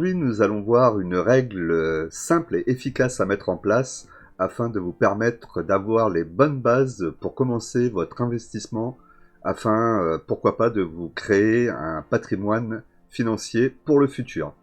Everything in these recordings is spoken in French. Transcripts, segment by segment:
Aujourd'hui, nous allons voir une règle simple et efficace à mettre en place afin de vous permettre d'avoir les bonnes bases pour commencer votre investissement, afin, pourquoi pas, de vous créer un patrimoine financier pour le futur.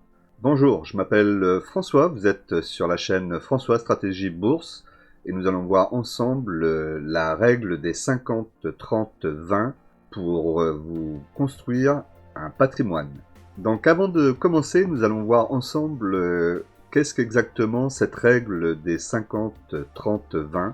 Bonjour, je m'appelle François, vous êtes sur la chaîne François Stratégie Bourse et nous allons voir ensemble la règle des 50-30-20 pour vous construire un patrimoine. Donc avant de commencer, nous allons voir ensemble qu'est-ce qu'exactement cette règle des 50-30-20.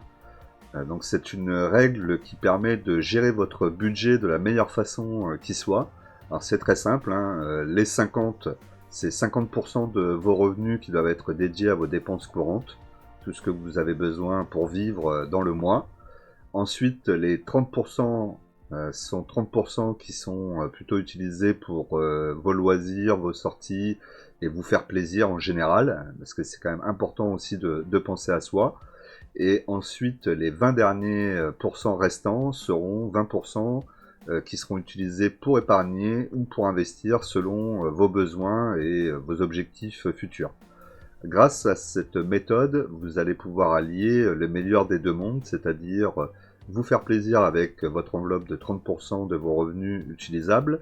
Donc c'est une règle qui permet de gérer votre budget de la meilleure façon qui soit. Alors c'est très simple, hein, les 50, c'est 50% de vos revenus qui doivent être dédiés à vos dépenses courantes, tout ce que vous avez besoin pour vivre dans le mois. Ensuite, les 30% sont 30% qui sont plutôt utilisés pour vos loisirs, vos sorties et vous faire plaisir en général, parce que c'est quand même important aussi de penser à soi. Et ensuite, les 20 derniers pourcents restants seront 20% qui seront utilisés pour épargner ou pour investir selon vos besoins et vos objectifs futurs. Grâce à cette méthode, vous allez pouvoir allier le meilleur des deux mondes, c'est-à-dire vous faire plaisir avec votre enveloppe de 30% de vos revenus utilisables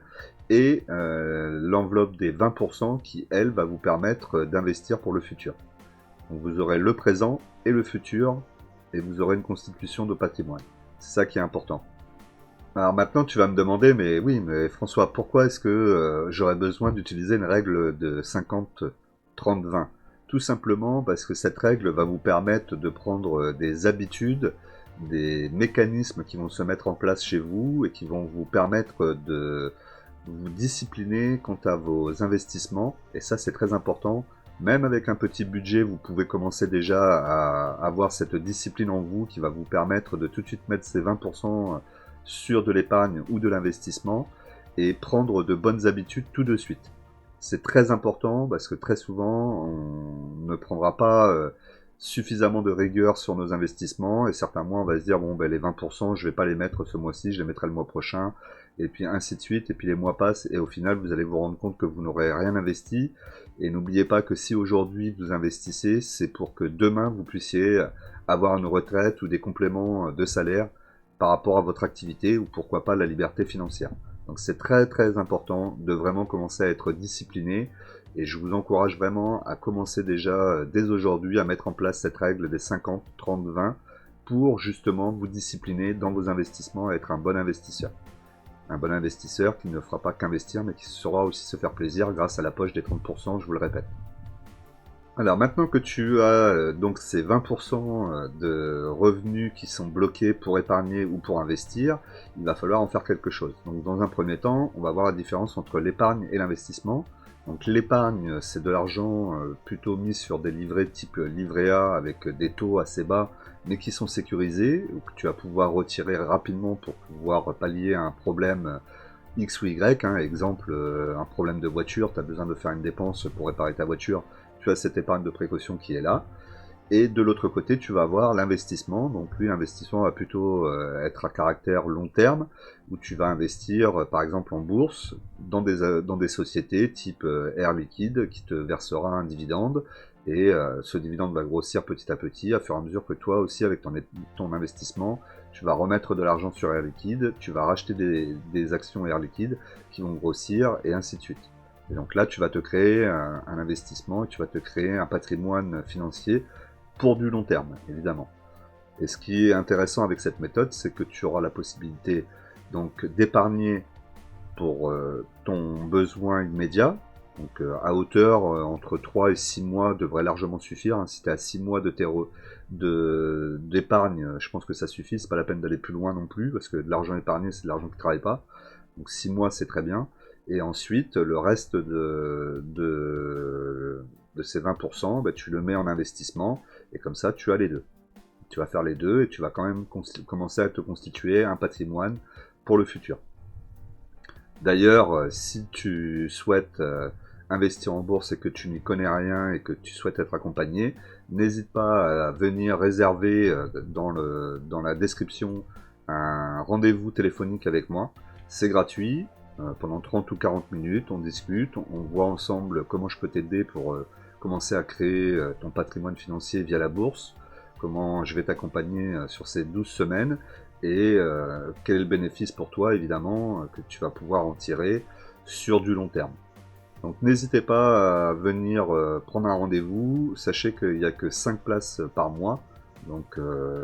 et l'enveloppe des 20% qui, elle, va vous permettre d'investir pour le futur. Donc vous aurez le présent et le futur et vous aurez une constitution de patrimoine. C'est ça qui est important. Alors maintenant tu vas me demander, mais oui, mais François, pourquoi est-ce que j'aurais besoin d'utiliser une règle de 50-30-20 ? Tout simplement parce que cette règle va vous permettre de prendre des habitudes, des mécanismes qui vont se mettre en place chez vous et qui vont vous permettre de vous discipliner quant à vos investissements. Et ça, c'est très important. Même avec un petit budget, vous pouvez commencer déjà à avoir cette discipline en vous qui va vous permettre de tout de suite mettre ces 20% sur de l'épargne ou de l'investissement et prendre de bonnes habitudes tout de suite. C'est très important parce que très souvent, on ne prendra pas suffisamment de rigueur sur nos investissements et certains mois, on va se dire, bon, ben, les 20%, je vais pas les mettre ce mois-ci, je les mettrai le mois prochain, et puis ainsi de suite, et puis les mois passent, et au final, vous allez vous rendre compte que vous n'aurez rien investi, et n'oubliez pas que si aujourd'hui vous investissez, c'est pour que demain vous puissiez avoir une retraite ou des compléments de salaire par rapport à votre activité, ou pourquoi pas la liberté financière. Donc c'est très très important de vraiment commencer à être discipliné et je vous encourage vraiment à commencer déjà dès aujourd'hui à mettre en place cette règle des 50-30-20 pour justement vous discipliner dans vos investissements et être un bon investisseur. Un bon investisseur qui ne fera pas qu'investir mais qui saura aussi se faire plaisir grâce à la poche des 30%, je vous le répète. Alors maintenant que tu as donc ces 20% de revenus qui sont bloqués pour épargner ou pour investir, il va falloir en faire quelque chose. Donc dans un premier temps, on va voir la différence entre l'épargne et l'investissement. Donc l'épargne, c'est de l'argent plutôt mis sur des livrets type livret A avec des taux assez bas, mais qui sont sécurisés, ou que tu vas pouvoir retirer rapidement pour pouvoir pallier à un problème X ou Y. Hein. Exemple, un problème de voiture, tu as besoin de faire une dépense pour réparer ta voiture, tu as cette épargne de précaution qui est là. Et de l'autre côté, tu vas avoir l'investissement. Donc lui, l'investissement va plutôt être à caractère long terme, où tu vas investir, par exemple, en bourse, dans des sociétés type Air Liquide, qui te versera un dividende. Et ce dividende va grossir petit à petit, à fur et à mesure que toi aussi, avec ton investissement, tu vas remettre de l'argent sur Air Liquide, tu vas racheter des actions Air Liquide qui vont grossir, et ainsi de suite. Et donc là, tu vas te créer un investissement, et tu vas te créer un patrimoine financier pour du long terme, évidemment. Et ce qui est intéressant avec cette méthode, c'est que tu auras la possibilité donc d'épargner pour ton besoin immédiat. Donc à hauteur, entre 3 et 6 mois devrait largement suffire. Hein. Si tu es à 6 mois d'épargne, je pense que ça suffit. C'est pas la peine d'aller plus loin non plus, parce que de l'argent épargné, c'est de l'argent qui ne travaille pas. Donc 6 mois, c'est très bien. Et ensuite, le reste de ces 20%, bah, tu le mets en investissement, et comme ça, tu as les deux. Tu vas faire les deux, et tu vas quand même commencer à te constituer un patrimoine pour le futur. D'ailleurs, si tu souhaites investir en bourse et que tu n'y connais rien et que tu souhaites être accompagné, n'hésite pas à venir réserver dans la description un rendez-vous téléphonique avec moi. C'est gratuit, pendant 30 ou 40 minutes, on discute, on voit ensemble comment je peux t'aider pour commencer à créer ton patrimoine financier via la bourse, comment je vais t'accompagner sur ces 12 semaines, et quel est le bénéfice pour toi, évidemment, que tu vas pouvoir en tirer sur du long terme. Donc n'hésitez pas à venir prendre un rendez-vous, sachez qu'il n'y a que 5 places par mois, donc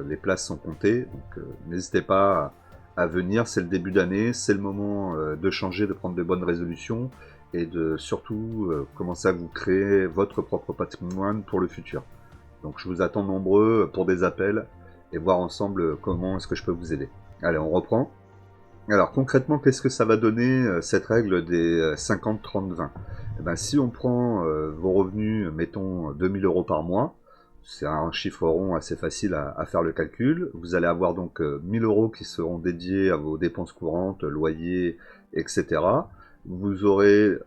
les places sont comptées, donc n'hésitez pas à venir, c'est le début d'année, c'est le moment de changer, de prendre de bonnes résolutions, et de surtout commencer à vous créer votre propre patrimoine pour le futur. Donc je vous attends nombreux pour des appels, et voir ensemble comment est-ce que je peux vous aider. Allez, on reprend. Alors concrètement, qu'est-ce que ça va donner cette règle des 50-30-20 ? Eh ben, si on prend vos revenus, mettons 2000 € par mois, c'est un chiffre rond assez facile à faire le calcul. Vous allez avoir donc 1000 € qui seront dédiés à vos dépenses courantes, loyer, etc. Vous aurez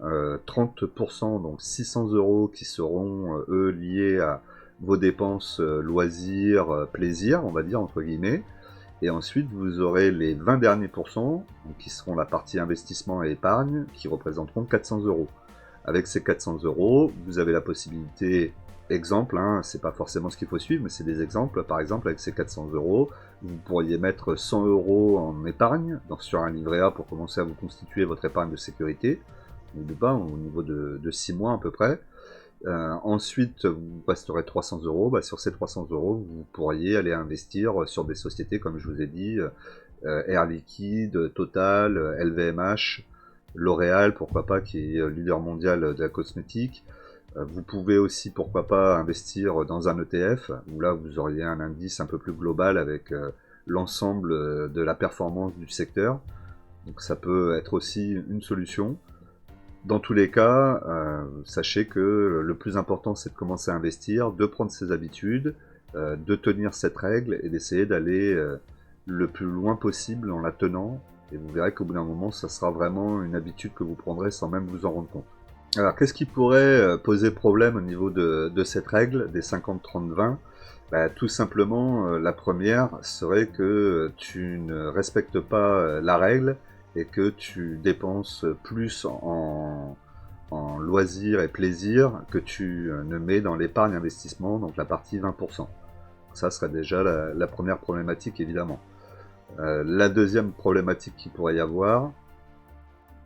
30%, donc 600 € qui seront eux liés à vos dépenses loisirs, plaisir, on va dire entre guillemets. Et ensuite, vous aurez les 20 derniers pourcents, qui seront la partie investissement et épargne, qui représenteront 400 €. Avec ces 400 €, vous avez la possibilité, exemple, hein, c'est pas forcément ce qu'il faut suivre, mais c'est des exemples. Par exemple, avec ces 400 €, vous pourriez mettre 100 € en épargne, donc sur un livret A pour commencer à vous constituer votre épargne de sécurité, au niveau de 6 mois à peu près. Ensuite, vous resterez 300 €. Bah, sur ces 300 €, vous pourriez aller investir sur des sociétés, comme je vous ai dit, Air Liquide, Total, LVMH, L'Oréal, pourquoi pas, qui est leader mondial de la cosmétique. Vous pouvez aussi, pourquoi pas, investir dans un ETF, où là, vous auriez un indice un peu plus global avec l'ensemble de la performance du secteur. Donc ça peut être aussi une solution. Dans tous les cas, sachez que le plus important, c'est de commencer à investir, de prendre ses habitudes, de tenir cette règle et d'essayer d'aller le plus loin possible en la tenant. Et vous verrez qu'au bout d'un moment, ça sera vraiment une habitude que vous prendrez sans même vous en rendre compte. Alors, qu'est-ce qui pourrait poser problème au niveau de cette règle des 50-30-20 ? Bah, tout simplement, la première serait que tu ne respectes pas la règle et que tu dépenses plus en loisirs et plaisirs que tu ne mets dans l'épargne investissement, donc la partie 20%. Ça serait déjà la première problématique, évidemment. La deuxième problématique qu'il pourrait y avoir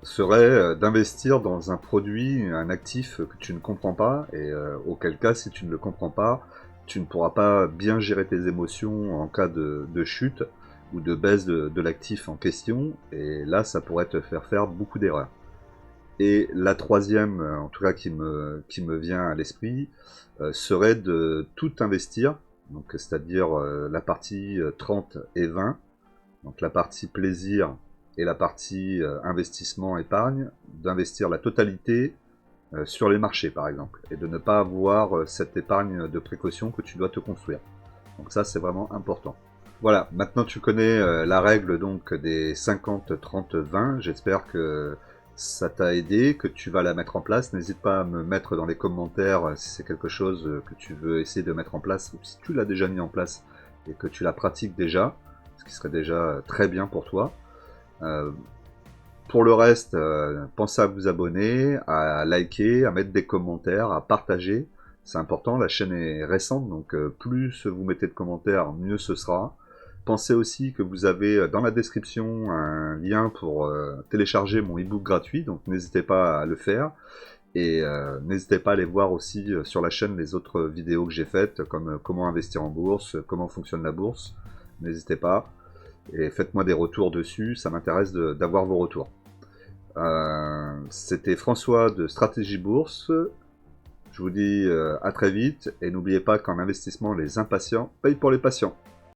serait d'investir dans un produit, un actif que tu ne comprends pas, et auquel cas, si tu ne le comprends pas, tu ne pourras pas bien gérer tes émotions en cas de chute ou de baisse de l'actif en question, et là, ça pourrait te faire beaucoup d'erreurs. Et la troisième, en tout cas qui me vient à l'esprit, serait de tout investir, donc c'est-à-dire la partie 30 et 20, donc la partie plaisir et la partie investissement épargne, d'investir la totalité sur les marchés par exemple, et de ne pas avoir cette épargne de précaution que tu dois te construire. Donc ça, c'est vraiment important. Voilà, maintenant tu connais la règle donc des 50, 30, 20. J'espère que ça t'a aidé, que tu vas la mettre en place. N'hésite pas à me mettre dans les commentaires si c'est quelque chose que tu veux essayer de mettre en place, ou si tu l'as déjà mis en place et que tu la pratiques déjà, ce qui serait déjà très bien pour toi. Pour le reste, pensez à vous abonner, à liker, à mettre des commentaires, à partager. C'est important, la chaîne est récente, donc plus vous mettez de commentaires, mieux ce sera. Pensez aussi que vous avez dans la description un lien pour télécharger mon e-book gratuit, donc n'hésitez pas à le faire. Et n'hésitez pas à aller voir aussi sur la chaîne les autres vidéos que j'ai faites, comme comment investir en bourse, comment fonctionne la bourse. N'hésitez pas. Et faites-moi des retours dessus, ça m'intéresse d'avoir vos retours. C'était François de Stratégie Bourse. Je vous dis à très vite, et n'oubliez pas qu'en investissement, les impatients payent pour les patients.